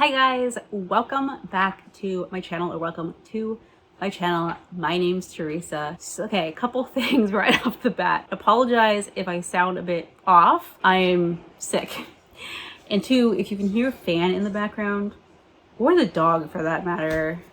Hi guys, welcome back to my channel, or welcome to my channel. My name's Teresa. So, okay, a couple things right off the bat. Apologize if I sound a bit off. I'm sick. And two, if you can hear a fan in the background, or the dog for that matter,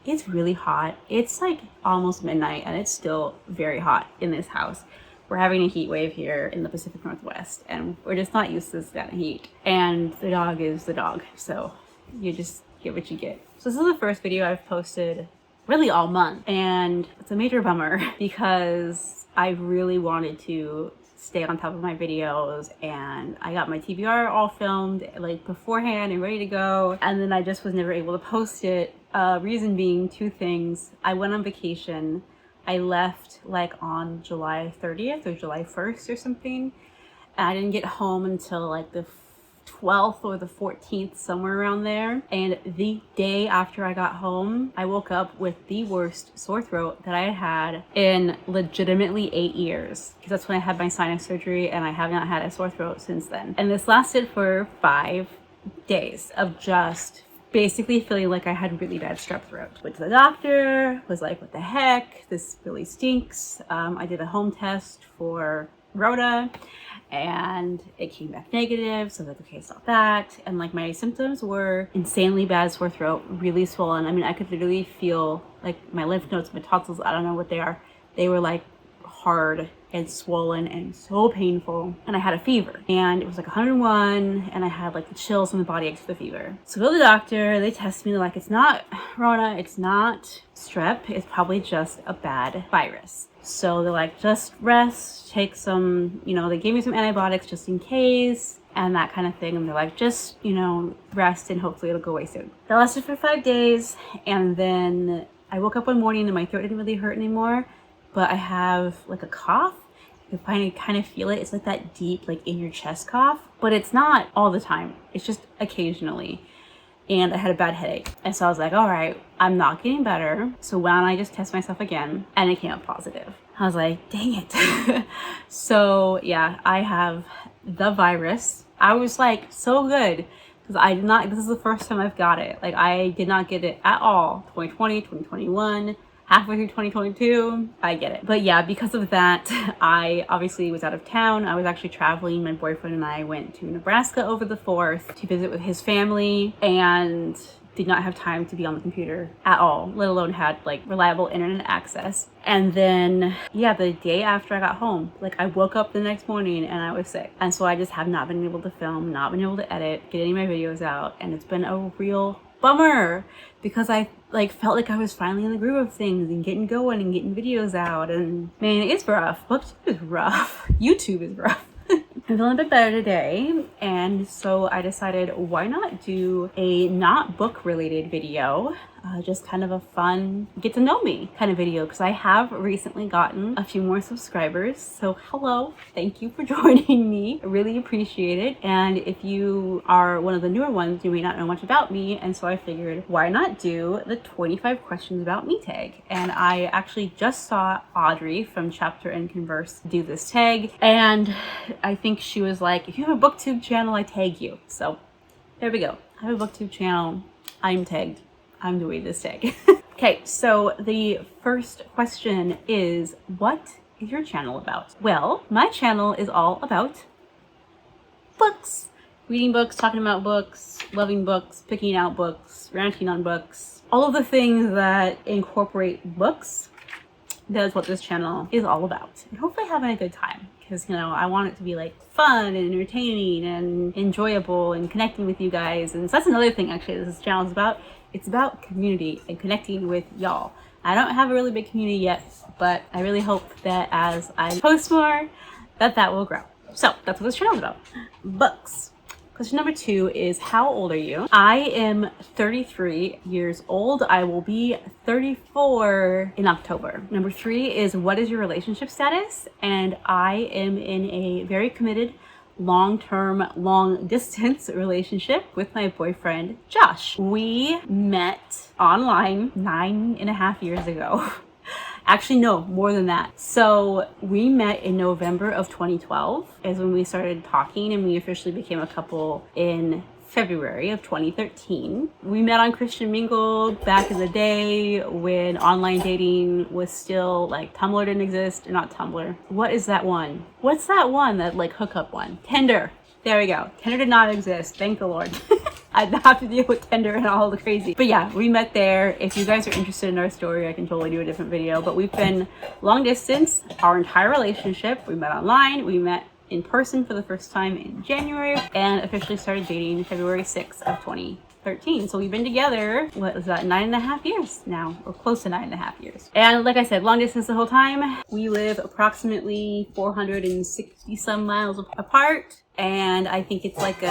it's really hot. It's like almost midnight and it's still very hot in this house. We're having a heat wave here in the Pacific Northwest and we're just not used to this kind of heat. And the dog is the dog, so you just get what you get. So this is the first video I've posted really all month, and it's a major bummer because I really wanted to stay on top of my videos, and I got my TBR all filmed like beforehand and ready to go, and then I just was never able to post it. Reason being two things. I went on vacation. I left like on July 30th or July 1st or something, and I didn't get home until like the 12th or the 14th, somewhere around there. And the day after I got home, I woke up with the worst sore throat that I had in legitimately 8 years, because that's when I had my sinus surgery, and I have not had a sore throat since then. And this lasted for 5 days of just basically feeling like I had really bad strep throat. Went to the doctor, was like, what the heck, this really stinks. I did a home test for Rota and it came back negative, so I was like, okay, stop that. And like my symptoms were insanely bad sore throat, really swollen. I mean, I could literally feel like my lymph nodes, my tonsils, I don't know what they are. They were like hard and swollen and so painful, and I had a fever, and it was like 101, and I had like the chills in the body aches for the fever. So go to the doctor, they test me, they're like, it's not Rona, it's not strep, it's probably just a bad virus. So they're like, just rest, take some, they gave me some antibiotics just in case and that kind of thing, and they're like, just rest and hopefully it'll go away soon. That lasted for 5 days, and then I woke up one morning and my throat didn't really hurt anymore, but I have like a cough. You kind of feel it. It's like that deep, like in your chest cough, but it's not all the time. It's just occasionally. And I had a bad headache. And so I was like, all right, I'm not getting better, so why don't I just test myself again? And it came up positive. I was like, dang it. So yeah, I have the virus. I was like, so good, because this is the first time I've got it. Like, I did not get it at all. 2020, 2021. Halfway through 2022, I get it. But yeah, because of that, I obviously was out of town. I was actually traveling. My boyfriend and I went to Nebraska over the 4th to visit with his family, and did not have time to be on the computer at all, let alone had like reliable internet access. And then, yeah, the day after I got home, like I woke up the next morning and I was sick. And so I just have not been able to film, not been able to edit, get any of my videos out. And it's been a real bummer, because I felt like I was finally in the groove of things and getting going and getting videos out, and man, it's rough. Booktube is rough. YouTube is rough. I'm feeling a bit better today, and so I decided, why not do a not book related video, just kind of a fun get to know me kind of video, because I have recently gotten a few more subscribers. So hello, thank you for joining me. I really appreciate it. And if you are one of the newer ones, you may not know much about me, and so I figured, why not do the 25 questions about me tag. And I actually just saw Audrey from Chapter and Converse do this tag, and I think she was like, if you have a booktube channel, I tag you. So there we go. I have a booktube channel, I'm tagged, I'm doing this tag. Okay, so the first question is, what is your channel about? Well, my channel is all about books. Reading books, talking about books, loving books, picking out books, ranting on books, all of the things that incorporate books. That is what this channel is all about. And hopefully having a good time, because I want it to be like fun and entertaining and enjoyable and connecting with you guys. And so that's another thing actually this channel is about. It's about community and connecting with y'all. I don't have a really big community yet, but I really hope that as I post more, that will grow. So that's what this channel is about. Books. Question number 2 is, how old are you? I am 33 years old. I will be 34 in October. Number 3 is, what is your relationship status? And I am in a very committed, long-term, long-distance relationship with my boyfriend, Josh. We met online 9.5 years ago. Actually, no, more than that. So we met in November of 2012 is when we started talking, and we officially became a couple in February of 2013. We met on Christian Mingle back in the day when online dating was still like Tumblr didn't exist, or not Tumblr. What is that one? What's that one, that like hookup one? Tinder. There we go. Tinder did not exist. Thank the Lord. I'd have to deal with Tinder and all the crazy. But yeah, we met there. If you guys are interested in our story, I can totally do a different video. But we've been long distance our entire relationship. We met online. We met in person for the first time in January and officially started dating February 6th of 2013. So we've been together, what was that, 9.5 years now, or close to 9.5 years. And like I said, long distance the whole time. We live approximately 460 some miles apart. And I think it's like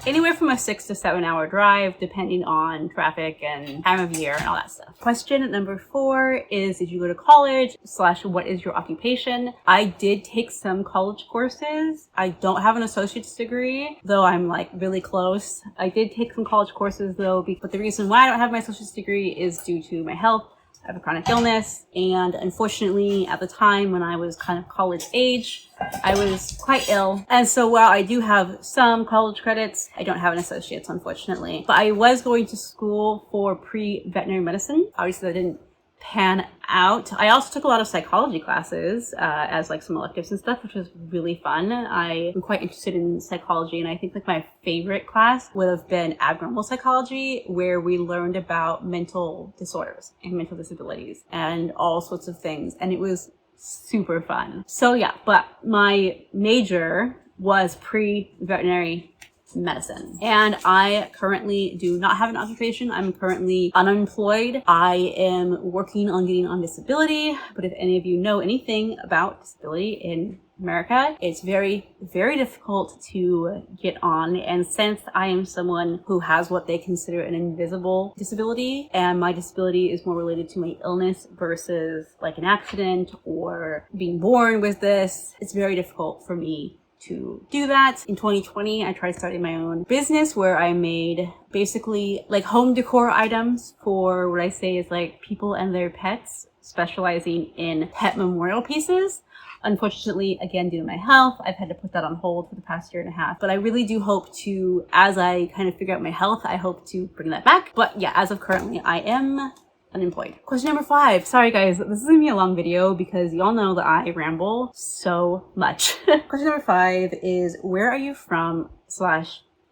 anywhere from a 6 to 7 hour drive, depending on traffic and time of year and all that stuff. Question number 4 is, did you go to college / what is your occupation? I did take some college courses. I don't have an associate's degree, though I'm like really close. I did take some college courses though, but the reason why I don't have my associate's degree is due to my health. I have a chronic illness, and unfortunately at the time when I was kind of college age, I was quite ill. And so while I do have some college credits, I don't have an associate's, unfortunately. But I was going to school for pre-veterinary medicine. Obviously that didn't pan out. I also took a lot of psychology classes as like some electives and stuff, which was really fun. I am quite interested in psychology, and I think like my favorite class would have been abnormal psychology, where we learned about mental disorders and mental disabilities and all sorts of things, and it was super fun. So yeah, but my major was pre-veterinary medicine, and I currently do not have an occupation. I'm currently unemployed. I am working on getting on disability, but if any of you know anything about disability in America, it's very, very difficult to get on. And since I am someone who has what they consider an invisible disability, and my disability is more related to my illness versus like an accident or being born with this, it's very difficult for me to do that. In 2020, I tried starting my own business where I made basically like home decor items for what I say is like people and their pets, specializing in pet memorial pieces. Unfortunately, again, due to my health, I've had to put that on hold for the past 1.5 years. But I really do hope to, as I kind of figure out my health, I hope to bring that back. But yeah, as of currently, I am unemployed. Question number 5. Sorry guys, this is gonna be a long video because y'all know that I ramble so much. Question number 5 is, where are you from /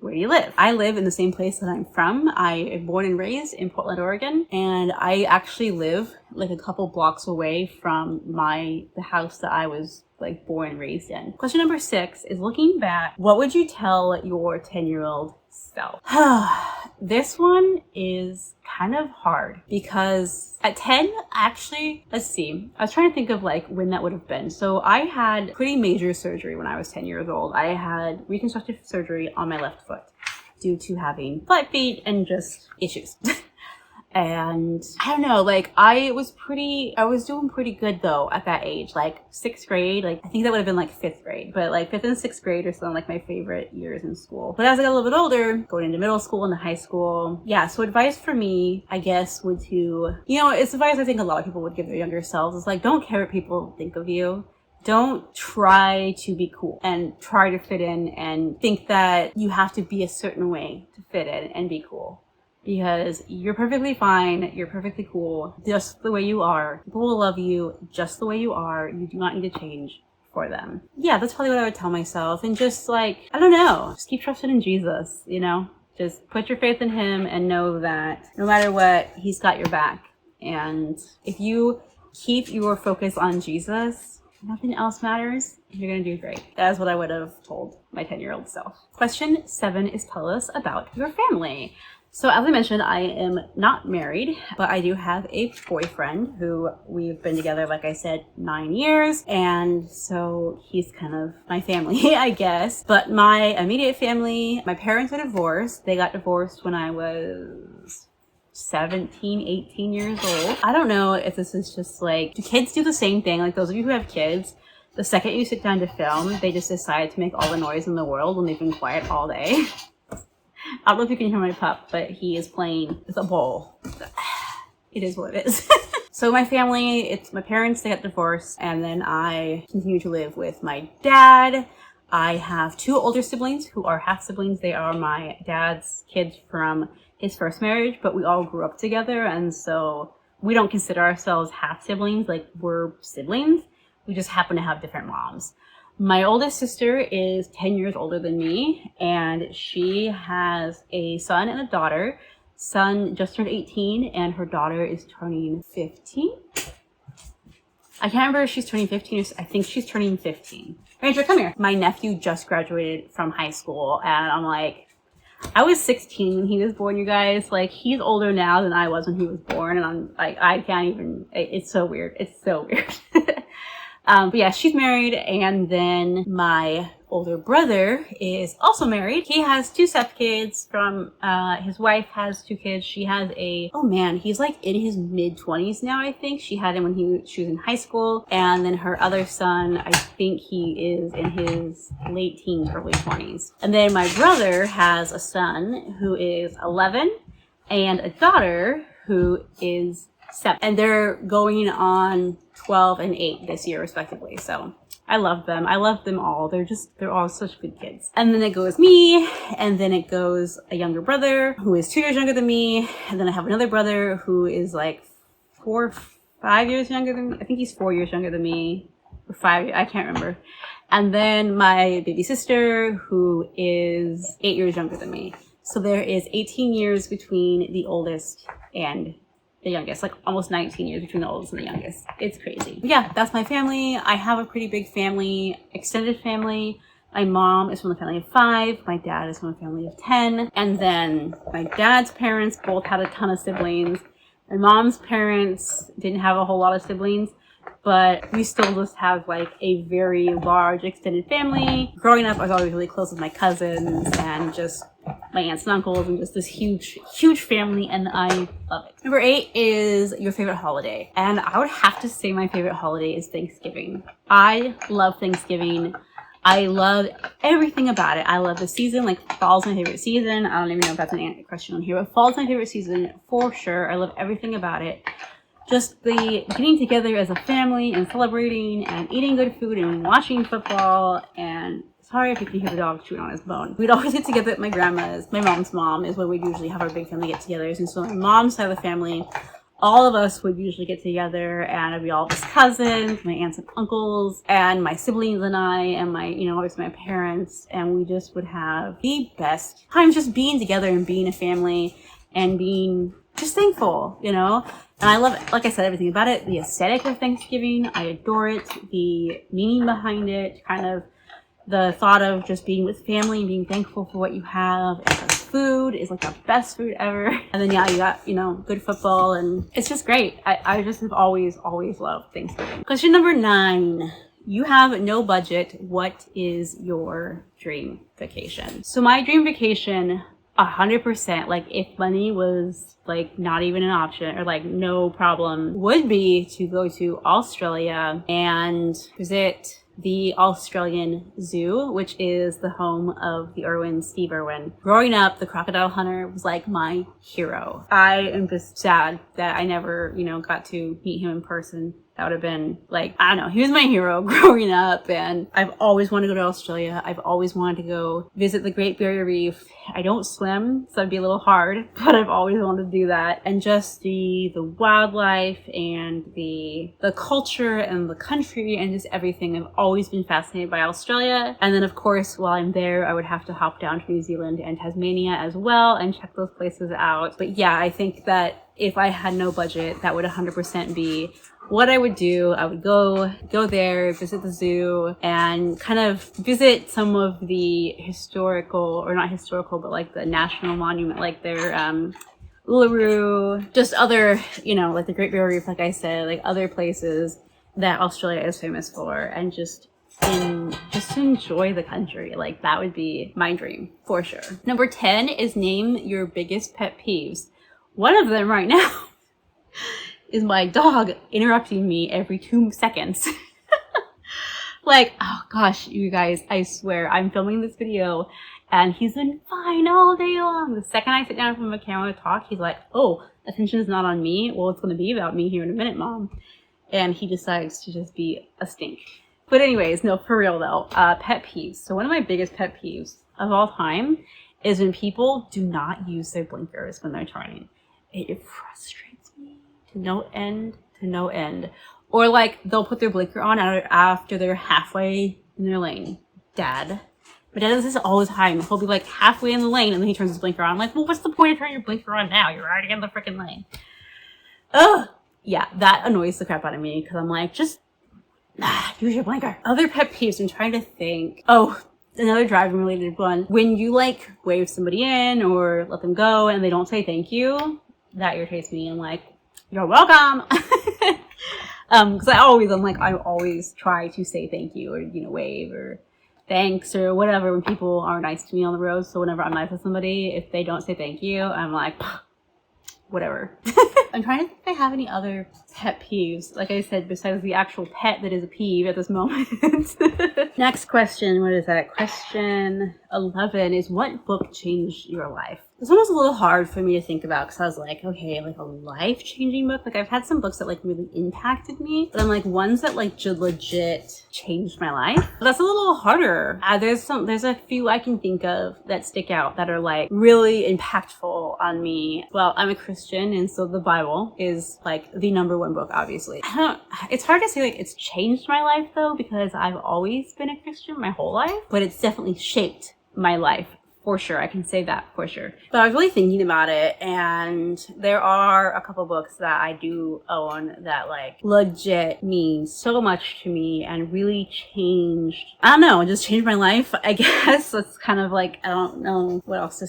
where do you live? I live in the same place that I'm from. I am born and raised in Portland, Oregon, and I actually live like a couple blocks away from the house that I was like born and raised in. Question number 6 is, looking back, what would you tell your 10-year-old self? This one is kind of hard because at 10, actually, let's see. I was trying to think of like when that would have been. So I had pretty major surgery when I was 10 years old. I had reconstructive surgery on my left foot due to having flat feet and just issues. And I don't know, like I was doing pretty good though at that age, like 6th grade, like I think that would have been like 5th grade, but like 5th and 6th grade are still like my favorite years in school. But as I got a little bit older, going into middle school and high school, yeah, so advice for me, I guess, would to, you know, it's advice I think a lot of people would give their younger selves. It's like, don't care what people think of you. Don't try to be cool and try to fit in and think that you have to be a certain way to fit in and be cool. Because you're perfectly fine, you're perfectly cool, just the way you are. People will love you just the way you are. You do not need to change for them. Yeah, that's probably what I would tell myself. And just like, I don't know, just keep trusting in Jesus, you know? Just put your faith in him and know that no matter what, he's got your back. And if you keep your focus on Jesus, nothing else matters. You're gonna do great. That's what I would have told my 10-year-old self. Question 7 is, tell us about your family. So as I mentioned, I am not married, but I do have a boyfriend who we've been together, like I said, 9 years. And so he's kind of my family, I guess. But my immediate family, my parents are divorced. They got divorced when I was 17, 18 years old. I don't know if this is just like, do kids do the same thing? Like those of you who have kids, the second you sit down to film, they just decide to make all the noise in the world when they've been quiet all day. I don't know if you can hear my pup, but he is playing with a bowl. It is what it is. So my family, it's my parents, they got divorced, and then I continue to live with my dad. I have two older siblings who are half siblings. They are my dad's kids from his first marriage, but we all grew up together, and so we don't consider ourselves half siblings. Like, we're siblings. We just happen to have different moms. My oldest sister is 10 years older than me, and she has a son and a daughter. Son just turned 18, and her daughter is turning 15. I can't remember if she's turning 15 or I think she's turning 15. Ranger, come here. My nephew just graduated from high school, and I'm like, I was 16 when he was born, you guys. Like, he's older now than I was when he was born, and I'm like, I can't even, it's so weird. It's so weird. But yeah, she's married, and then my older brother is also married. He has two stepkids from, his wife has two kids. She has oh man, he's like in his mid-20s now, I think. She had him when she was in high school. And then her other son, I think he is in his late teens, early 20s. And then my brother has a son who is 11 and a daughter who is 7. And they're going on 12 and 8 this year, respectively. So I love them. I love them all. They're all such good kids. And then it goes me, and then it goes a younger brother who is 2 years younger than me. And then I have another brother who is like 4 or 5 years younger than me. I think he's 4 years younger than me, or 5, I can't remember. And then my baby sister who is 8 years younger than me. So there is 18 years between the oldest and the youngest, like almost 19 years between the oldest and the youngest. It's crazy. But yeah, that's my family. I have a pretty big family, extended family. My mom is from a family of 5. My dad is from a family of 10. And then my dad's parents both had a ton of siblings. My mom's parents didn't have a whole lot of siblings, but we still just have like a very large extended family. Growing up, I was always really close with my cousins and just my aunts and uncles, and just this huge, huge family, and I love it. Number 8 is your favorite holiday. And I would have to say my favorite holiday is Thanksgiving. I love Thanksgiving. I love everything about it. I love the season. Like, fall's my favorite season. I don't even know if that's an question on here, but fall's my favorite season for sure. I love everything about it. Just the getting together as a family and celebrating and eating good food and watching football. And sorry if you can hear the dog chewing on his bone. We'd always get together at my grandma's. My mom's mom is where we'd usually have our big family get-togethers. And so my mom's side of the family, all of us would usually get together, and it'd be all of his cousins, my aunts and uncles, and my siblings and I, and my, obviously my parents, and we just would have the best times just being together and being a family and being just thankful, And I love, like I said, everything about it. The aesthetic of Thanksgiving, I adore it. The meaning behind it, kind of the thought of just being with family and being thankful for what you have. And the food is like the best food ever. And then, yeah, you got, good football, and it's just great. I just have always loved Thanksgiving. Question number 9. You have no budget. What is your dream vacation? So my dream vacation, 100%, like if money was like not even an option or like no problem, would be to go to Australia and visit the Australian Zoo, which is the home of the Irwin, Steve Irwin. Growing up, the crocodile hunter was like my hero. I am just sad that I never, got to meet him in person. That would have been like, I don't know, he was my hero growing up, and I've always wanted to go to Australia. I've always wanted to go visit the Great Barrier Reef. I don't swim, so that'd be a little hard, but I've always wanted to do that. And just the wildlife and the culture and the country and just everything. I've always been fascinated by Australia. And then of course, while I'm there, I would have to hop down to New Zealand and Tasmania as well and check those places out. But yeah, I think that if I had no budget, that would 100% be what I would do. I would go there, visit the zoo, and kind of visit some of the historical, or not historical, but like the national monument, like their Uluru, just other, like the Great Barrier Reef, like I said, like other places that Australia is famous for, and just to enjoy the country. Like, that would be my dream for sure. Number 10 is name your biggest pet peeves. One of them right now is my dog interrupting me every 2 seconds. Like, oh gosh, you guys, I swear, I'm filming this video and he's been fine all day long. The second I sit down from a camera to talk, he's like, oh, attention is not on me. Well, it's going to be about me here in a minute, Mom. And he decides to just be a stink. But anyways, no, for real though, pet peeves. So one of my biggest pet peeves of all time is when people do not use their blinkers when they're turning. It frustrates me to no end, to no end. Or like they'll put their blinker on after they're halfway in their lane. Dad. My dad does this all the time. He'll be like halfway in the lane and then he turns his blinker on. I'm like, well, what's the point of turning your blinker on now? You're already in the freaking lane. Ugh. Yeah, that annoys the crap out of me because I'm like, just use your blinker. Other pet peeves, I'm trying to think. Oh, another driving related one. When you like wave somebody in or let them go and they don't say thank you, that irritates me. I'm like, you're welcome. Because I always try to say thank you or, you know, wave or thanks or whatever when people are nice to me on the road. So whenever I'm nice with somebody, if they don't say thank you, I'm like, whatever. I'm trying to think if I have any other pet peeves, like I said, besides the actual pet that is a peeve at this moment. Next question, what is that? Question 11 is, what book changed your life? This one was a little hard for me to think about because I was like, okay, like a life-changing book. Like I've had some books that like really impacted me, but I'm like ones that like legit changed my life. But that's a little harder. There's a few I can think of that stick out that are like really impactful on me. Well, I'm a Christian, and so the Bible is like the number one book, obviously. It's hard to say like it's changed my life though, because I've always been a Christian my whole life, but it's definitely shaped my life. For sure, I can say that for sure. But I was really thinking about it, and there are a couple books that I do own that like legit mean so much to me and really changed, I don't know, just changed my life, I guess. It's kind of like, I don't know what else to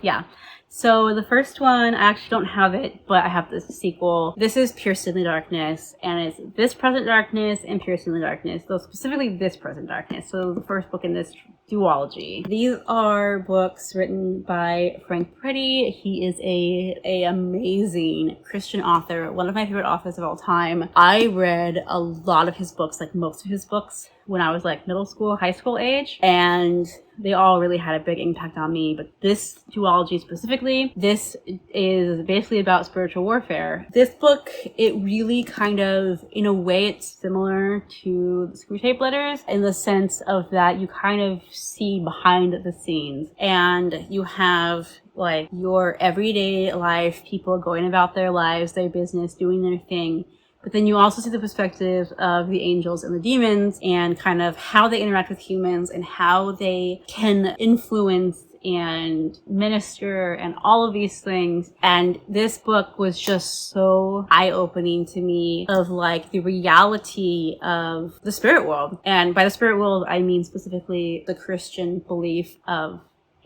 yeah. So the first one, I actually don't have it, but I have the sequel. This is Pierced in the Darkness, and it's This Present Darkness and Pierced in the Darkness. So specifically This Present Darkness. So the first book in this duology. These are books written by Frank Pretty. He is a amazing Christian author, one of my favorite authors of all time. I read a lot of his books, like most of his books, when I was like middle school, high school age, and they all really had a big impact on me. But this duology specifically, this is basically about spiritual warfare. This book, it really kind of, in a way, it's similar to the Screwtape Letters in the sense of that you kind of see behind the scenes, and you have like your everyday life, people going about their lives, their business, doing their thing. But then you also see the perspective of the angels and the demons and kind of how they interact with humans and how they can influence and minister and all of these things. And this book was just so eye-opening to me of like the reality of the spirit world. And by the spirit world, I mean specifically the Christian belief of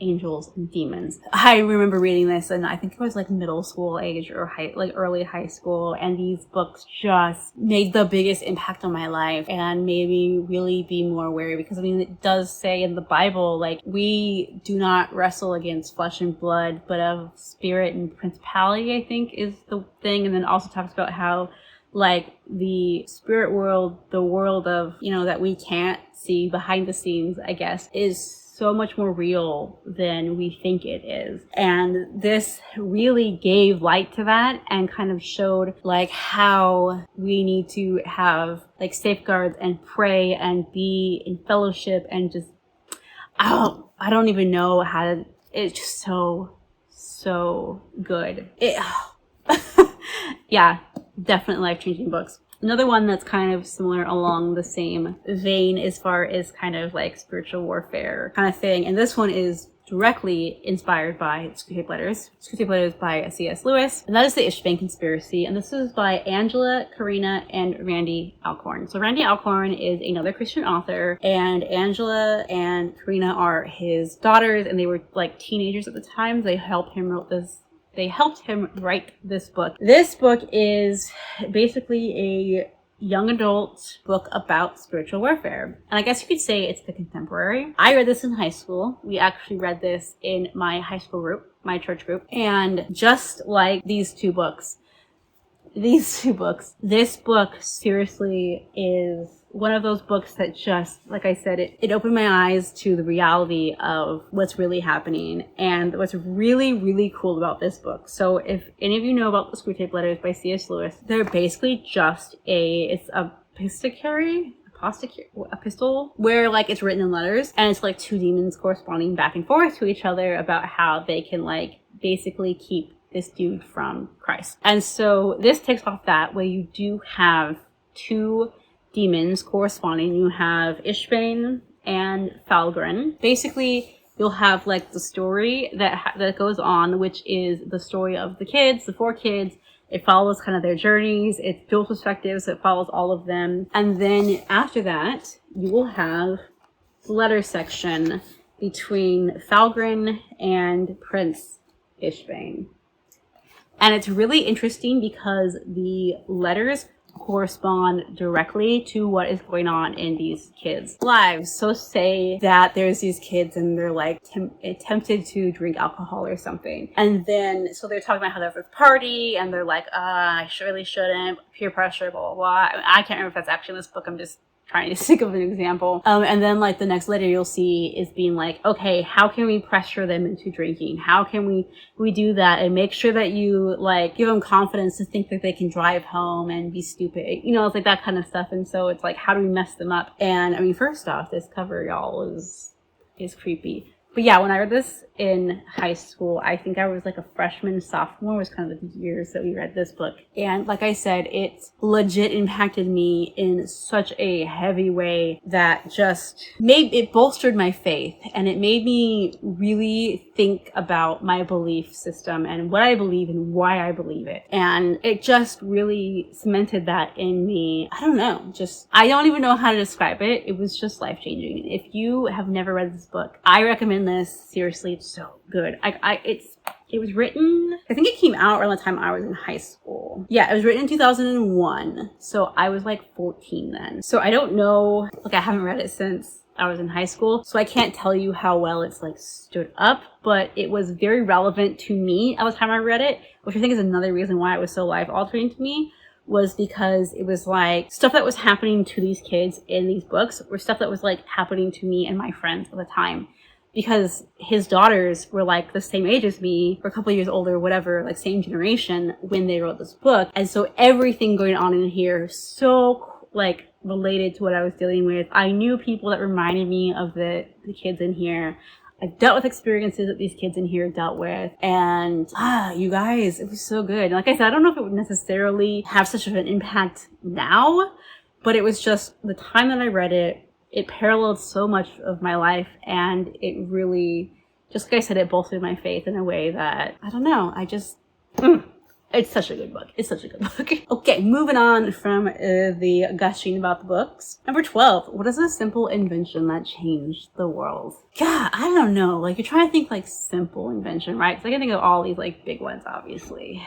angels and demons. I remember reading this, and I think it was like middle school age or early high school, and these books just made the biggest impact on my life and made me really be more aware, because I mean, it does say in the Bible, like, we do not wrestle against flesh and blood, but of spirit and principality, I think is the thing. And then also talks about how like the spirit world, the world of, you know, that we can't see behind the scenes, I guess, is so much more real than we think it is. And this really gave light to that and kind of showed like how we need to have like safeguards and pray and be in fellowship and just, I don't even know how to, it's just so good. Yeah, definitely life-changing books. Another one that's kind of similar along the same vein as far as kind of like spiritual warfare kind of thing. And this one is directly inspired by Screwtape Letters. Screwtape Letters by C.S. Lewis. And that is the Ishbane Conspiracy. And this is by Angela, Karina, and Randy Alcorn. So Randy Alcorn is another Christian author, and Angela and Karina are his daughters, and they were like teenagers at the time. They helped him write this book. This book is basically a young adult book about spiritual warfare. And I guess you could say it's the contemporary. I read this in high school. We actually read this in my high school group, my church group. And just like these two books, this book seriously is one of those books that just, like I said, it opened my eyes to the reality of what's really happening and what's really, really cool about this book. So if any of you know about the Screwtape Letters by C.S. Lewis, they're basically just it's a epistle where like it's written in letters, and it's like two demons corresponding back and forth to each other about how they can like basically keep this dude from Christ. And so this takes off that way. You do have two demons corresponding. You have Ishbane and Falgren. Basically, you'll have like the story that goes on, which is the story of the kids, the four kids. It follows kind of their journeys. It's dual perspectives. So it follows all of them. And then after that, you will have the letter section between Falgren and Prince Ishbane. And it's really interesting because the letters correspond directly to what is going on in these kids' lives. So say that there's these kids and they're like tempted to drink alcohol or something. And then, so they're talking about how they're at this party and they're like, I really shouldn't, peer pressure, blah, blah, blah. I can't remember if that's actually in this book. I'm just trying to think of an example. And then like the next letter you'll see is being like, okay, how can we pressure them into drinking? How can we do that and make sure that you like give them confidence to think that they can drive home and be stupid? You know, it's like that kind of stuff. And so it's like, how do we mess them up? And I mean, first off, this cover, y'all, is creepy. But yeah, when I read this in high school, I think I was like a freshman, sophomore was kind of the years that we read this book. And like I said, it legit impacted me in such a heavy way that just it bolstered my faith. And it made me really think about my belief system and what I believe and why I believe it. And it just really cemented that in me. I don't know, I don't even know how to describe it. It was just life-changing. If you have never read this book, I recommend this. Seriously, it's so good. It was written, I think it came out around the time I was in high school. Yeah, it was written in 2001. So I was like 14 then. So I don't know, like I haven't read it since I was in high school. So I can't tell you how well it's like stood up, but it was very relevant to me at the time I read it, which I think is another reason why it was so life altering to me, was because it was like stuff that was happening to these kids in these books or stuff that was like happening to me and my friends at the time. Because his daughters were like the same age as me, or a couple of years older, whatever, like same generation when they wrote this book. And so everything going on in here so like related to what I was dealing with. I knew people that reminded me of the kids in here. I dealt with experiences that these kids in here dealt with. And you guys, it was so good. And like I said, I don't know if it would necessarily have such of an impact now, but it was just the time that I read it. It paralleled so much of my life, and it really, just like I said, it bolstered my faith in a way that, I don't know, it's such a good book. It's such a good book. Okay, moving on from the gushing about the books. Number 12, what is a simple invention that changed the world? God, I don't know. Like, you're trying to think like simple invention, right? Because I can think of all these like big ones, obviously.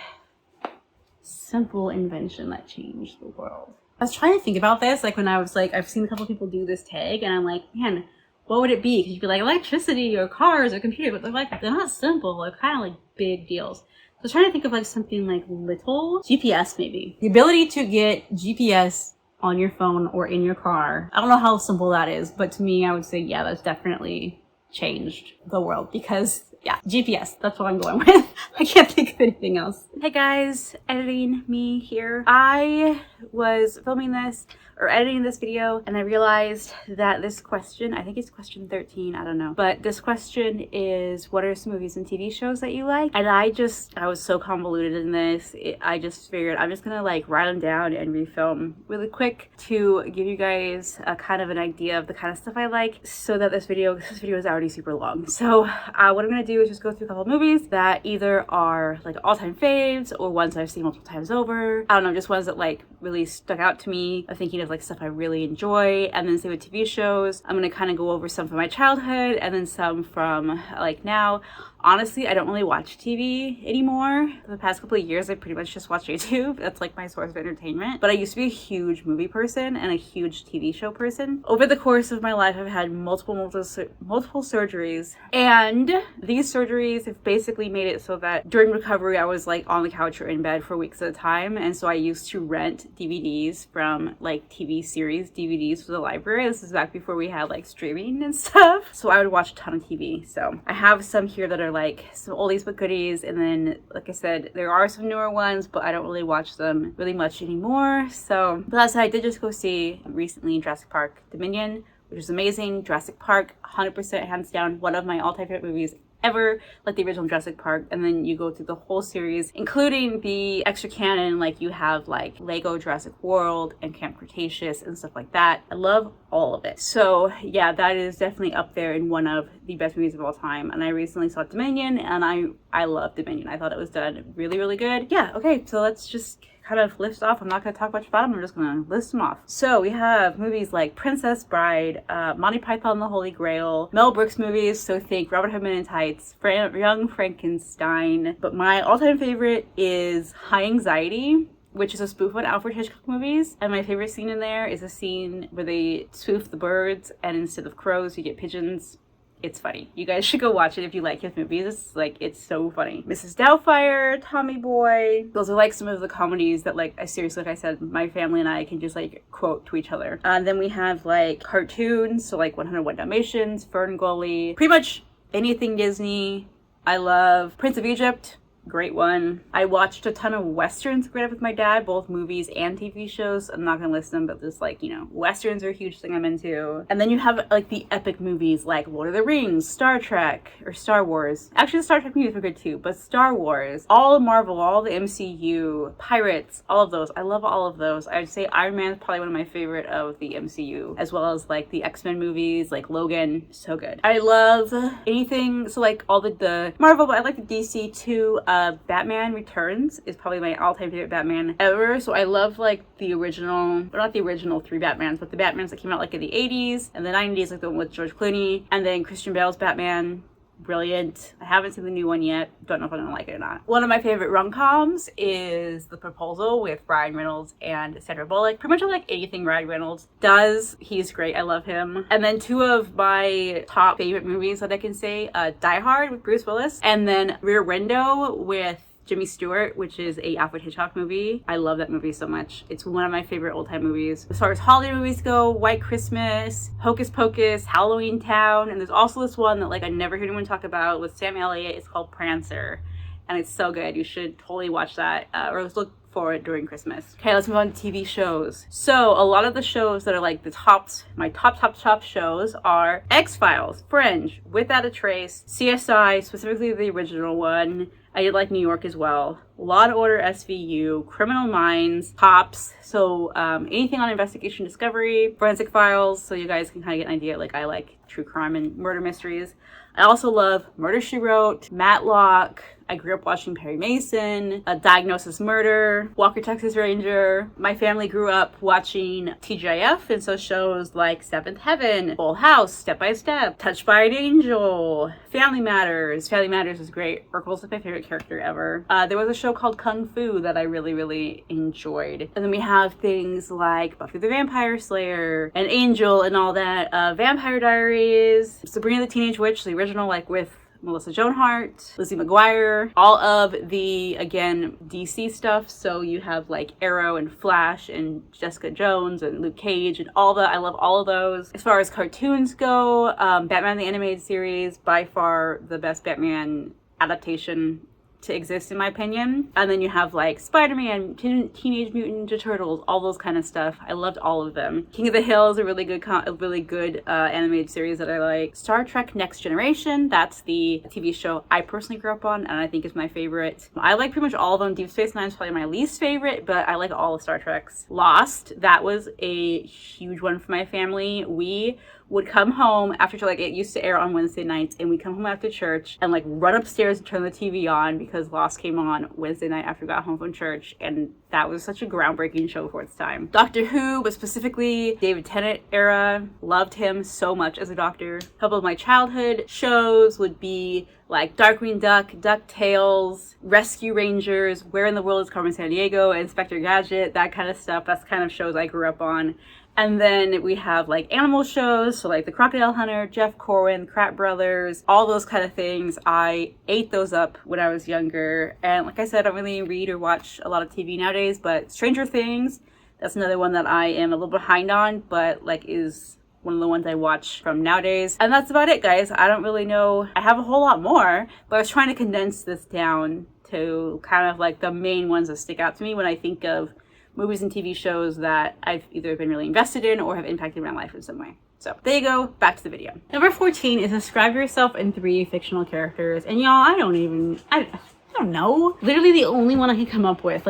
Simple invention that changed the world. I was trying to think about this, like when I was like, I've seen a couple people do this tag, and I'm like, man, what would it be? Because you'd be like electricity or cars or computer, but they're not simple. They're kind of like big deals. So I was trying to think of like something like little. GPS maybe. The ability to get GPS on your phone or in your car. I don't know how simple that is, but to me, I would say, yeah, that's definitely changed the world because yeah, GPS, that's what I'm going with. I can't think of anything else. Hey guys, editing me here. I was filming this or editing this video and I realized that this question, I think it's question 13, I don't know. But this question is, what are some movies and TV shows that you like? And I was so convoluted in this. I just figured I'm just gonna like write them down and refilm really quick to give you guys a kind of an idea of the kind of stuff I like so that this video is already super long. So what I'm gonna do is just go through a couple of movies that either are like all-time faves or ones I've seen multiple times over. I don't know, just ones that like really stuck out to me. I'm thinking of like stuff I really enjoy, and then same with TV shows. I'm gonna kind of go over some from my childhood and then some from like now. Honestly, I don't really watch TV anymore. For the past couple of years, I pretty much just watch YouTube. That's like my source of entertainment. But I used to be a huge movie person and a huge TV show person. Over the course of my life, I've had multiple surgeries. And these surgeries have basically made it so that during recovery, I was like on the couch or in bed for weeks at a time. And so I used to rent DVDs from like TV series DVDs for the library. This is back before we had like streaming and stuff. So I would watch a ton of TV. So I have some here that are like some oldies but goodies. And then, like I said, there are some newer ones, but I don't really watch them really much anymore. So, but that said, I did just go see recently Jurassic Park Dominion, which is amazing. Jurassic Park, 100% hands down, one of my all-time favorite movies ever, like the original Jurassic Park. And then you go through the whole series, including the extra canon, like you have like Lego Jurassic World and Camp Cretaceous and stuff like that. I love all of it. So yeah, that is definitely up there in one of the best movies of all time. And I recently saw Dominion, and I love Dominion. I thought it was done really, really good. Yeah, okay, so let's just kind of list off. I'm not going to talk much about them. I'm just going to list them off. So we have movies like Princess Bride, Monty Python and the Holy Grail, Mel Brooks movies. So think Robert Hood Men in Tights, Young Frankenstein. But my all-time favorite is High Anxiety, which is a spoof on Alfred Hitchcock movies. And my favorite scene in there is a scene where they spoof the birds, and instead of crows, you get pigeons. It's funny. You guys should go watch it if you like his movies. It's like, it's so funny. Mrs. Doubtfire, Tommy Boy. Those are like some of the comedies that like, I seriously, like I said, my family and I can just like quote to each other. Then we have like cartoons. So like 101 Dalmatians, Ferngully, pretty much anything Disney. I love Prince of Egypt. Great one. I watched a ton of Westerns growing up with my dad, both movies and TV shows. I'm not gonna list them, but just like, you know, Westerns are a huge thing I'm into. And then you have like the epic movies like Lord of the Rings, Star Trek, or Star Wars. Actually, the Star Trek movies were good too, but Star Wars, all of Marvel, all the MCU, Pirates, all of those. I love all of those. I would say Iron Man is probably one of my favorite of the MCU, as well as like the X-Men movies, like Logan, so good. I love anything, so like all the Marvel, but I like the DC too. Batman Returns is probably my all-time favorite Batman ever. So I love like the original, or not the original 3 Batmans, but the Batmans that came out like in the 80s and the 90s, like the one with George Clooney, and then Christian Bale's Batman. Brilliant. I haven't seen the new one yet. Don't know if I'm gonna like it or not. One of my favorite rom-coms is The Proposal with Ryan Reynolds and Sandra Bullock. Pretty much I like anything Ryan Reynolds does. He's great. I love him. And then 2 of my top favorite movies that I can say, Die Hard with Bruce Willis, and then Rear Window with Jimmy Stewart, which is a Alfred Hitchcock movie. I love that movie so much. It's one of my favorite old time movies. As far as holiday movies go, White Christmas, Hocus Pocus, Halloween Town, and there's also this one that like I never heard anyone talk about with Sam Elliott. It's called Prancer, and it's so good. You should totally watch that, or look for it during Christmas. Okay, let's move on to TV shows. So a lot of the shows that are like the tops, my top shows are X-Files, Fringe, Without a Trace, CSI, specifically the original one. I did like New York as well. Law & Order SVU, Criminal Minds, Cops, so anything on investigation discovery, Forensic Files, so you guys can kind of get an idea, like I like true crime and murder mysteries. I also love Murder, She Wrote, Matlock. I grew up watching Perry Mason, Diagnosis Murder, Walker, Texas Ranger. My family grew up watching TGIF, and so shows like Seventh Heaven, Full House, Step by Step, Touched by an Angel, Family Matters. Family Matters is great. Urkel's like my favorite character ever. There was a show called Kung Fu that I really, really enjoyed. And then we have things like Buffy the Vampire Slayer, and Angel and all that. Vampire Diaries, Sabrina the Teenage Witch, the original, like with Melissa Joan Hart, Lizzie McGuire, all of the, again, DC stuff. So you have like Arrow and Flash and Jessica Jones and Luke Cage and all that. I love all of those. As far as cartoons go, Batman the Animated Series, by far the best Batman adaptation to exist in my opinion. And then you have like Spider-Man, Teenage Mutant Ninja Turtles, all those kind of stuff. I loved all of them. King of the Hill is a really good animated series that I like. Star Trek Next Generation, that's the TV show I personally grew up on and I think is my favorite. I like pretty much all of them. Deep Space Nine is probably my least favorite, but I like all the Star Treks. Lost, that was a huge one for my family. We would come home after, like, it used to air on Wednesday nights, and we'd come home after church and like run upstairs and turn the TV on because Lost came on Wednesday night after we got home from church, and that was such a groundbreaking show for its time. Doctor Who, but specifically David Tennant era, loved him so much as a doctor. A couple of my childhood shows would be like Darkwing Duck, DuckTales, Rescue Rangers, Where in the World is Carmen Sandiego, Inspector Gadget, that kind of stuff. That's the kind of shows I grew up on. And then we have like animal shows, so like The Crocodile Hunter, Jeff Corwin, Kratt Brothers, all those kind of things. I ate those up when I was younger. And like I said, I don't really read or watch a lot of TV nowadays, but Stranger Things, that's another one that I am a little behind on, but like is one of the ones I watch from nowadays. And that's about it, guys. I don't really know. I have a whole lot more, but I was trying to condense this down to kind of like the main ones that stick out to me when I think of movies and TV shows that I've either been really invested in or have impacted my life in some way. So there you go, back to the video. Number 14 is describe yourself in 3 fictional characters. And y'all, I don't know. Literally the only one I could come up with,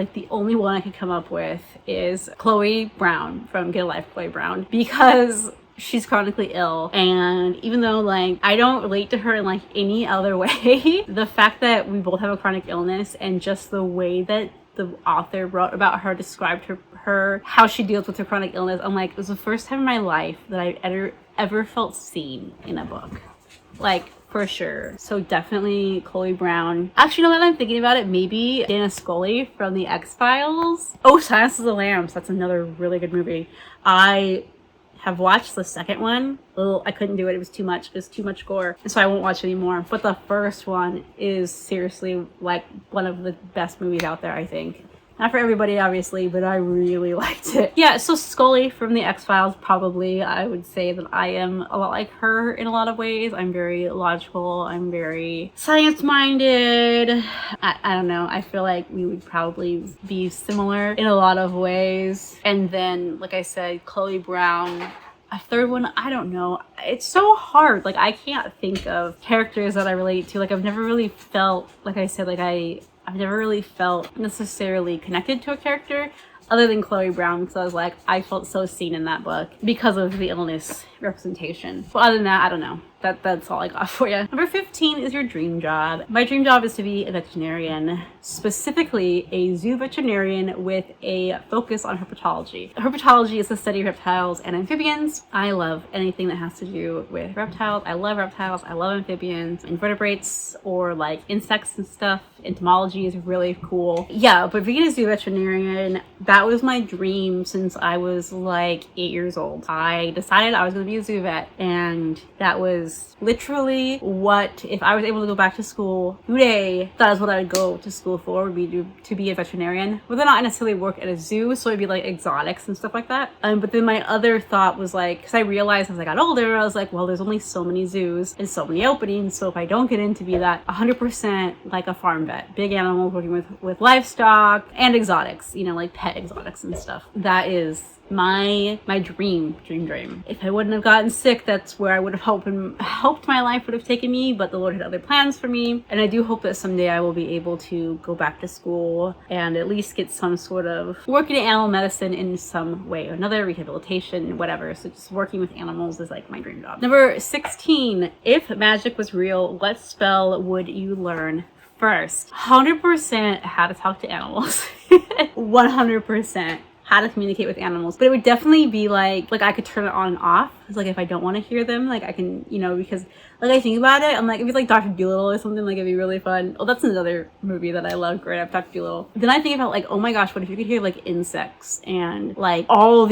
is Chloe Brown from Get a Life, Chloe Brown, because she's chronically ill, and even though like I don't relate to her in like any other way, the fact that we both have a chronic illness and just the way that the author wrote about her, described her how she deals with her chronic illness, I'm like, it was the first time in my life that I ever felt seen in a book, like for sure. So definitely Chloe Brown. Actually, now that I'm thinking about it, maybe Dana Scully from the X-Files. Oh, Silence of the Lambs, that's another really good movie. I have watched the second one. I couldn't do it. It was too much. It was too much gore. So I won't watch anymore. But the first one is seriously like one of the best movies out there, I think. Not for everybody, obviously, but I really liked it. Yeah, so Scully from the X-Files, probably. I would say that I am a lot like her in a lot of ways. I'm very logical. I'm very science-minded. I don't know. I feel like we would probably be similar in a lot of ways. And then, like I said, Chloe Brown. A third one, I don't know. It's so hard. Like, I can't think of characters that I relate to. Like, I've never really felt, like I said, like I've never really felt necessarily connected to a character other than Chloe Brown, because I was like, I felt so seen in that book because of the illness representation. But other than that, I don't know. That's all I got for you. Number 15 is your dream job. My dream job is to be a veterinarian, specifically a zoo veterinarian with a focus on herpetology. Herpetology is the study of reptiles and amphibians. I love anything that has to do with reptiles. I love reptiles. I love amphibians, invertebrates, or like insects and stuff. Entomology is really cool. Yeah, but being a zoo veterinarian, that was my dream since I was like 8 years old. I decided I was going to be a zoo vet, and that was literally what, if I was able to go back to school today, that is what I would go to school for, would be to be a veterinarian. Whether not necessarily work at a zoo, so it'd be like exotics and stuff like that. But then my other thought was like, because I realized as I got older, I was like, well, there's only so many zoos and so many openings, so if I don't get in to be that 100% like a farm vet, big animals, working with livestock and exotics, you know, like pet exotics and stuff, that is my dream. If I wouldn't have gotten sick, that's where I would have hoped my life would have taken me, but the Lord had other plans for me. And I do hope that someday I will be able to go back to school and at least get some sort of work in animal medicine in some way or another, rehabilitation, whatever. So just working with animals is like my dream job. Number 16, if magic was real, what spell would you learn first? 100% how to talk to animals. 100%. How to communicate with animals, but it would definitely be like I could turn it on and off. It's like if I don't want to hear them, like I can, you know, because like I think about it, I'm like, it'd be like Dr. Dolittle or something, like it'd be really fun. Oh, that's another movie that I love growing up, Dr. Dolittle. Then I think about like, oh my gosh, what if you could hear like insects and like all of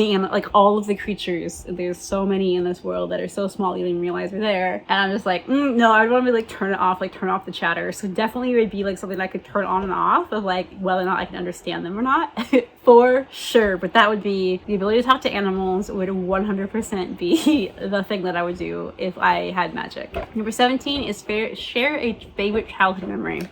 the creatures? There's so many in this world that are so small you don't even realize are there. And I'm just like, no, I'd want to like turn it off, like turn off the chatter. So definitely it would be like something I could turn on and off of like whether or not I can understand them or not. For sure. But that would be the ability to talk to animals would 100% be the thing that I would do if I had magic. Number 17 is share a favorite childhood memory.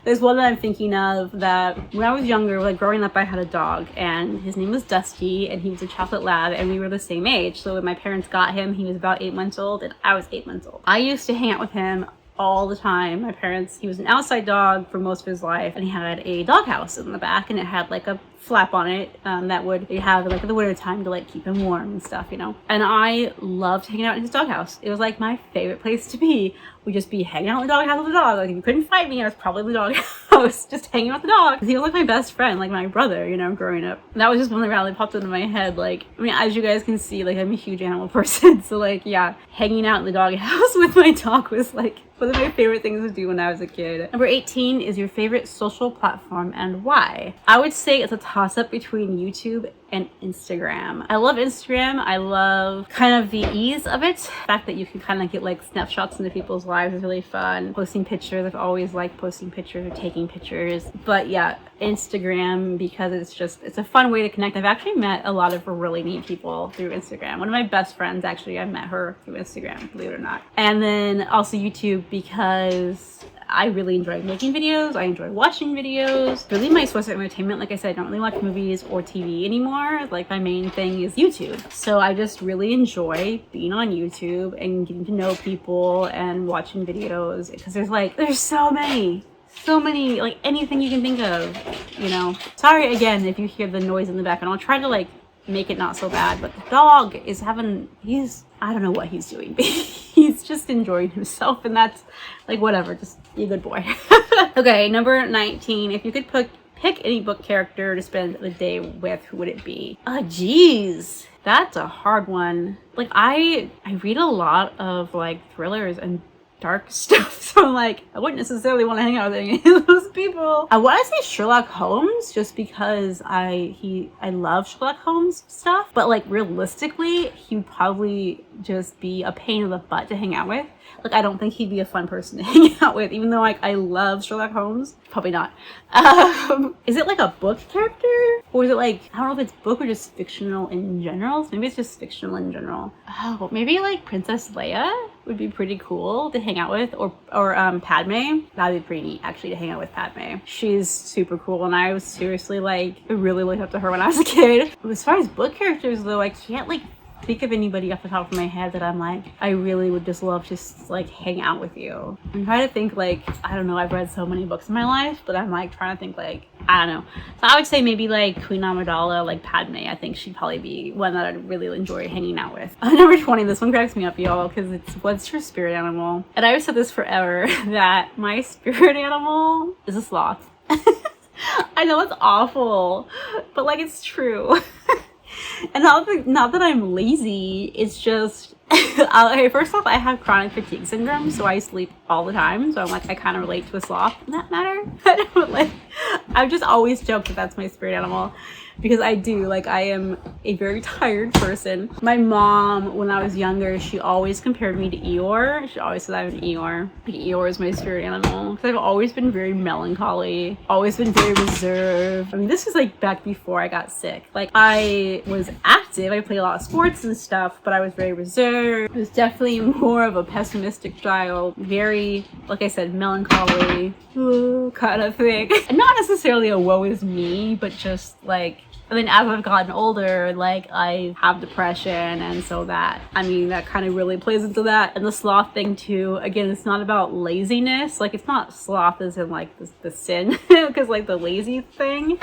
There's one that I'm thinking of that when I was younger, like growing up, I had a dog and his name was Dusty and he was a chocolate lab and we were the same age. So when my parents got him, he was about 8 months old and I was 8 months old. I used to hang out with him all the time. My parents, he was an outside dog for most of his life and he had a doghouse in the back and it had like a flap on it that would have like in the winter time to like keep him warm and stuff, you know. And I loved hanging out in his doghouse. It was like my favorite place to be. We'd just be hanging out in the doghouse with the dog. Like if you couldn't fight me, I was probably in the doghouse just hanging out with the dog. He was like my best friend, like my brother, you know, growing up. And that was just one that really popped into my head. Like, I mean, as you guys can see, like I'm a huge animal person. So like, yeah, hanging out in the doghouse with my dog was like one of my favorite things to do when I was a kid. Number 18 is your favorite social platform and why? I would say it's a toss-up between YouTube and Instagram. I love Instagram. I love kind of the ease of it. The fact that you can kind of get like snapshots into people's lives lives is really fun. Posting pictures, I've always liked posting pictures or taking pictures. But yeah, Instagram, because it's a fun way to connect. I've actually met a lot of really neat people through Instagram. One of my best friends, actually, I met her through Instagram, believe it or not. And then also YouTube, because I really enjoy making videos. I enjoy watching videos. Really my source of entertainment. Like I said, I don't really watch movies or TV anymore. Like my main thing is YouTube. So I just really enjoy being on YouTube and getting to know people and watching videos, because there's so many, like anything you can think of, you know. Sorry again if you hear the noise in the background. I'll try to like make it not so bad, but the dog is I don't know what he's doing, but he's just enjoying himself, and that's like, whatever, just be a good boy. Okay, number 19, if you could pick any book character to spend the day with, who would it be? Geez, that's a hard one. Like I read a lot of like thrillers and dark stuff, so like I wouldn't necessarily want to hang out with any of those people. I want to say Sherlock Holmes, just because I love Sherlock Holmes stuff, but like realistically he would probably just be a pain in the butt to hang out with. Like I don't think he'd be a fun person to hang out with, even though like I love Sherlock Holmes. Probably not. Is it like a book character, or is it like, I don't know if it's book or just fictional in general? So maybe it's just fictional in general. Oh, maybe like Princess Leia would be pretty cool to hang out with, or Padme. That'd be pretty neat actually to hang out with Padme. She's super cool, and I was seriously like, I really looked up to her when I was a kid. As far as book characters though, I can't like think of anybody off the top of my head that I'm like, I really would just love to like hang out with you. I'm trying to think, like, I don't know, I've read so many books in my life, but I'm like trying to think, like, I don't know. So I would say maybe like Queen Amidala, like Padme. I think she'd probably be one that I'd really enjoy hanging out with. Number 20, this one cracks me up, y'all, because it's, what's your spirit animal? And I've said this forever, that my spirit animal is a sloth. I know it's awful, but like it's true. And not that I'm lazy, it's just, okay, first off, I have chronic fatigue syndrome, so I sleep all the time, so I'm like, I kind of relate to a sloth in that matter. But like, I've just always joked that that's my spirit animal, because I do, like, I am a very tired person. My mom, when I was younger, she always compared me to Eeyore. She always said I'm an Eeyore. Like, Eeyore is my spirit animal, because I've always been very melancholy, always been very reserved. I mean, this was like back before I got sick. Like, I was active, I played a lot of sports and stuff, but I was very reserved. I was definitely more of a pessimistic child, very, like I said, melancholy kind of thing. And not necessarily a woe is me, but just like, and then as I've gotten older, like, I have depression, and so that, I mean, that kind of really plays into that. And the sloth thing too, again, it's not about laziness. Like, it's not sloth as in like the sin, because like the lazy thing,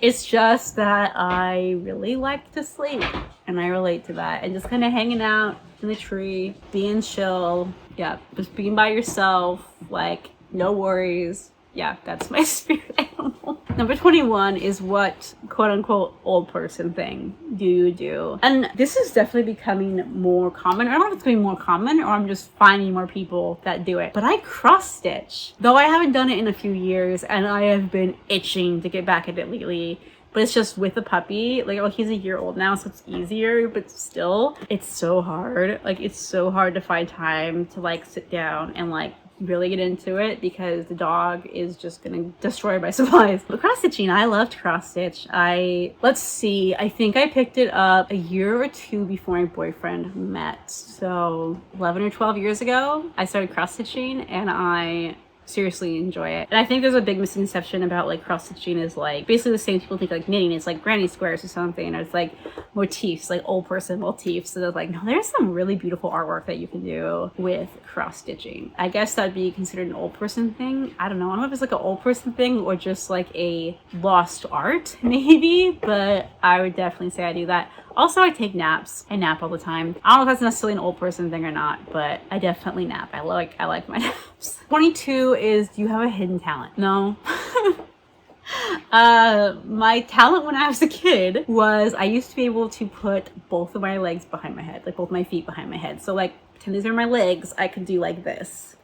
it's just that I really like to sleep, and I relate to that, and just kind of hanging out in the tree, being chill, yeah, just being by yourself, like, no worries. Yeah, that's my spirit animal. Number 21 is, what quote-unquote old person thing do you do? And this is definitely becoming more common. I don't know if it's becoming more common, or I'm just finding more people that do it. But I cross stitch. Though I haven't done it in a few years, and I have been itching to get back at it lately. But it's just with a puppy. Like, well, he's a year old now, so it's easier, but still, it's so hard. Like, it's so hard to find time to like sit down and like really get into it, because the dog is just gonna destroy my supplies. But cross stitching, I loved cross stitch. Let's see, I think I picked it up a year or two before my boyfriend met. So 11 or 12 years ago, I started cross stitching, and I seriously enjoy it. And I think there's a big misconception about like cross stitching is like basically the same. People think like knitting is like granny squares or something, or it's like motifs, like old person motifs. So they're like, no, there's some really beautiful artwork that you can do with cross stitching. I guess that'd be considered an old person thing. I don't know if it's like an old person thing or just like a lost art maybe, but I would definitely say I do that. Also, I take naps. I nap all the time. I don't know if that's necessarily an old person thing or not, but I definitely nap. I like my naps. 22 is, do you have a hidden talent? No. My talent when I was a kid was I used to be able to put both of my legs behind my head, like both my feet behind my head. So like, pretend these are my legs, I could do like this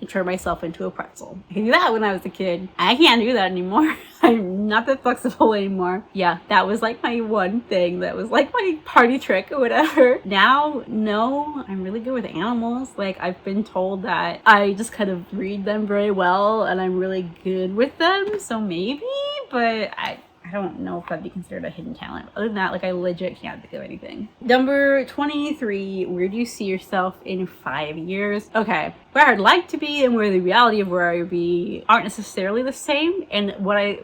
and turn myself into a pretzel. I could do that when I was a kid. I can't do that anymore. I'm not that flexible anymore. Yeah, that was like my one thing that was like my party trick or whatever. Now, no, I'm really good with animals. Like, I've been told that I just kind of read them very well and I'm really good with them, so maybe, but I don't know if that'd be considered a hidden talent. Other than that, like, I legit can't think of anything. Number 23, where do you see yourself in 5 years? Okay, where I'd like to be and where the reality of where I would be aren't necessarily the same. And what I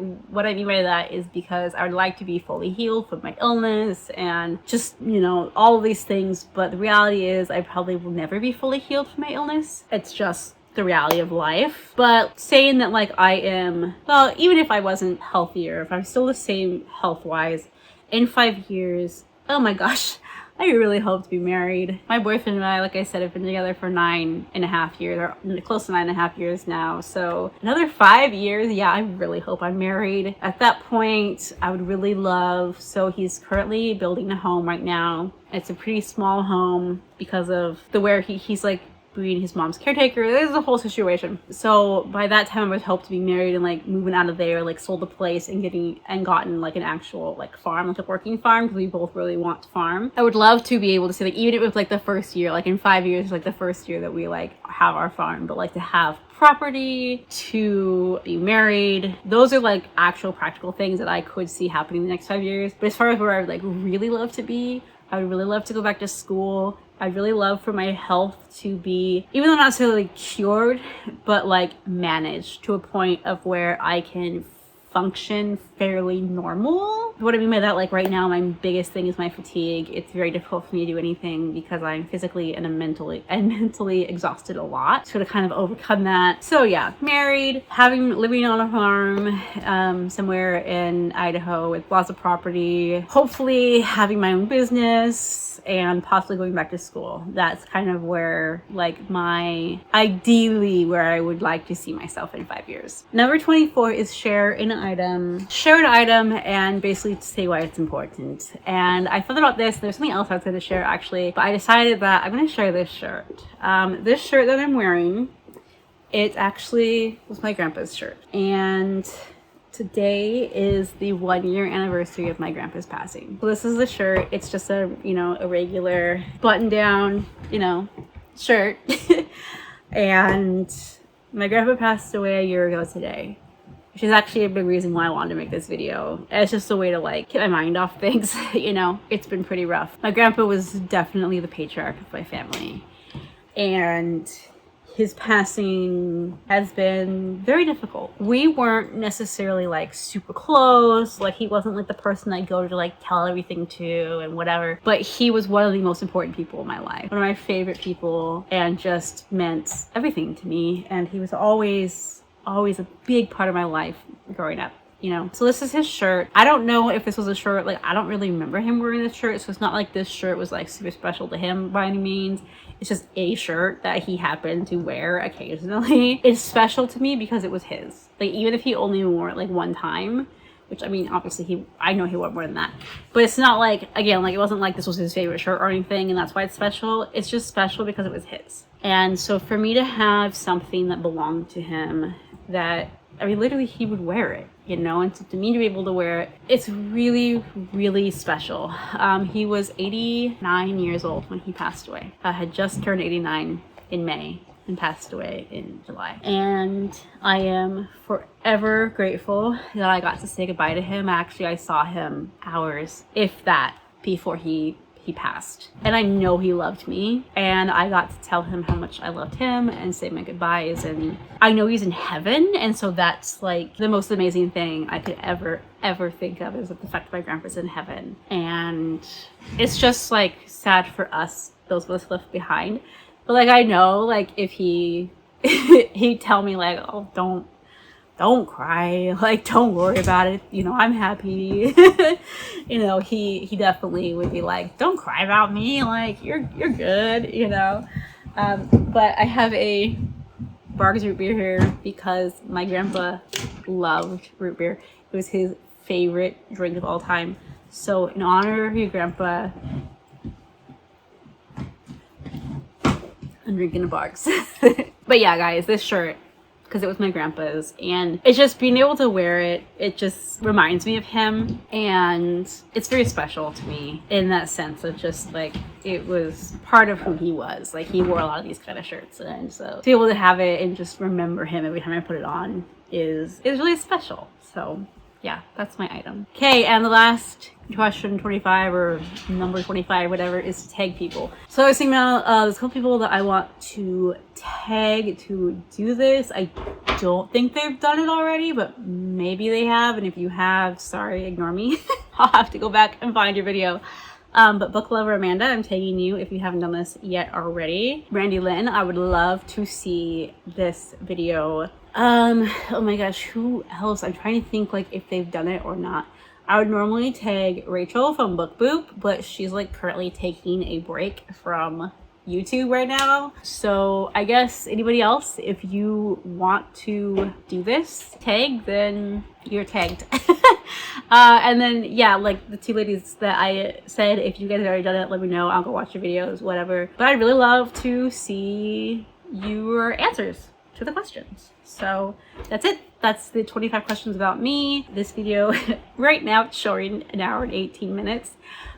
mean by that is because I would like to be fully healed from my illness and just, you know, all of these things. But the reality is I probably will never be fully healed from my illness. It's just the reality of life. But saying that, like, I am, well, even if I wasn't healthier, if I'm still the same health-wise in 5 years, oh my gosh, I really hope to be married. My boyfriend and I, like I said, have been together for 9.5 years, or close to 9.5 years now. So another 5 years, yeah, I really hope I'm married. At that point, I would really love, so he's currently building a home right now. It's a pretty small home because of the where he's like being his mom's caretaker. There's a whole situation. So by that time I would hope to be married and like moving out of there, like sold the place and gotten like an actual like farm, like a working farm, because we both really want to farm. I would love to be able to say, like, even if it was like the first year, like in 5 years, like the first year that we like have our farm, but like to have property, to be married, those are like actual practical things that I could see happening in the next 5 years. But as far as where I would like really love to be, I would really love to go back to school. I'd really love for my health to be, even though not necessarily cured, but like managed to a point of where I can function fairly normal. What I mean by that, like right now, my biggest thing is my fatigue. It's very difficult for me to do anything because I'm physically and mentally exhausted a lot. So to kind of overcome that. So yeah, married, living on a farm somewhere in Idaho with lots of property, hopefully having my own business, and possibly going back to school. That's kind of where like ideally where I would like to see myself in 5 years. Number 24 is share an item. Share an item and basically say why it's important. And I thought about this. There's something else I was going to share actually, but I decided that I'm going to share this shirt. This shirt that I'm wearing, it actually was my grandpa's shirt. And today is the 1 year anniversary of my grandpa's passing. So this is the shirt. It's just a regular button down, shirt. And my grandpa passed away a year ago today, which is actually a big reason why I wanted to make this video. It's just a way to like get my mind off things. It's been pretty rough. My grandpa was definitely the patriarch of my family, and his passing has been very difficult. We weren't necessarily like super close. Like he wasn't like the person I go to like tell everything to and whatever. But he was one of the most important people in my life. One of my favorite people, and just meant everything to me. And he was always a big part of my life growing up. So this is his shirt. I don't know if this was a shirt, like I don't really remember him wearing this shirt, so it's not like this shirt was like super special to him by any means. It's just a shirt that he happened to wear occasionally. It's special to me because it was his. Like even if he only wore it like one time, which I mean obviously I know he wore more than that, but it's not like, again, like it wasn't like this was his favorite shirt or anything and that's why it's special. It's just special because it was his. And so for me to have something that belonged to him, that literally he would wear it, and to me to be able to wear it, it's really, really special. He was 89 years old when he passed away. I had just turned 89 in May and passed away in July. And I am forever grateful that I got to say goodbye to him. Actually, I saw him hours, if that, before he passed. And I know he loved me, and I got to tell him how much I loved him and say my goodbyes. And I know he's in heaven, and so that's like the most amazing thing I could ever think of, is the fact that my grandpa's in heaven. And it's just like sad for us, those of us left behind. But like I know, like if he'd tell me like, oh, don't cry, like don't worry about it, I'm happy. He definitely would be like, don't cry about me, like you're good, but I have a Barg's root beer here because my grandpa loved root beer. It was his favorite drink of all time. So in honor of your grandpa, I'm drinking a Barg's. But yeah, guys, this shirt, because it was my grandpa's, and it's just being able to wear it, it just reminds me of him, and it's very special to me in that sense of just like it was part of who he was. Like he wore a lot of these kind of shirts, and so to be able to have it and just remember him every time I put it on is really special. So yeah, that's my item. Okay, and the last question 25 or number 25, whatever, is to tag people. So I was thinking about there's a couple people that I want to tag to do this. I don't think they've done it already, but maybe they have, and if you have, sorry, ignore me. I'll have to go back and find your video. But Book Lover Amanda, I'm tagging you if you haven't done this yet already. Randy Lynn, I would love to see this video. Oh my gosh, who else? I'm trying to think like if they've done it or not. I would normally tag Rachel from BookBoop, but she's like currently taking a break from YouTube right now. So I guess anybody else, if you want to do this tag, then you're tagged. And then yeah, like the two ladies that I said, if you guys have already done it, let me know. I'll go watch your videos, whatever. But I'd really love to see your answers to the questions. So that's it. That's the 25 questions about me. This video right now it's showing an hour and 18 minutes,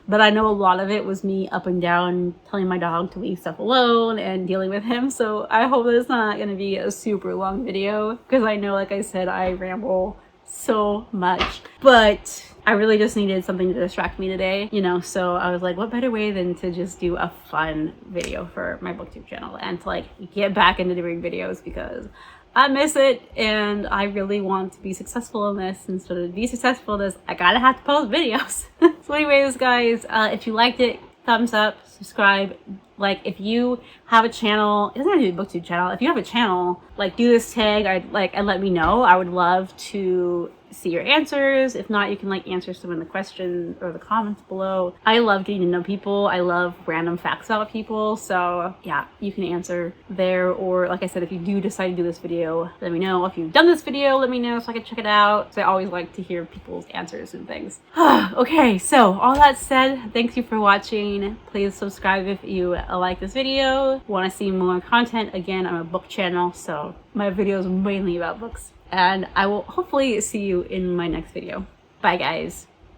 but I know a lot of it was me up and down telling my dog to leave stuff alone and dealing with him. So I hope that it's not going to be a super long video, because I know, like I said, I ramble so much, but I really just needed something to distract me today, you know. So I was like, what better way than to just do a fun video for my Booktube channel and to like get back into doing videos, because I miss it and I really want to be successful in this. And so to be successful in this, I gotta have to post videos. So anyways, guys, if you liked it, thumbs up, subscribe. Like if you have a channel, it doesn't have to be a Booktube channel. If you have a channel, like do this tag, and let me know. I would love to see your answers. If not, you can like answer some of the questions or the comments below. I love getting to know people. I love random facts about people. So yeah, you can answer there. Or like I said, if you do decide to do this video, let me know. If you've done this video, let me know so I can check it out. So I always like to hear people's answers and things. Okay, so all that said, thank you for watching. Please subscribe if you like this video. Want to see more content? Again, I'm a book channel, so my videos are mainly about books. And I will hopefully see you in my next video. Bye, guys.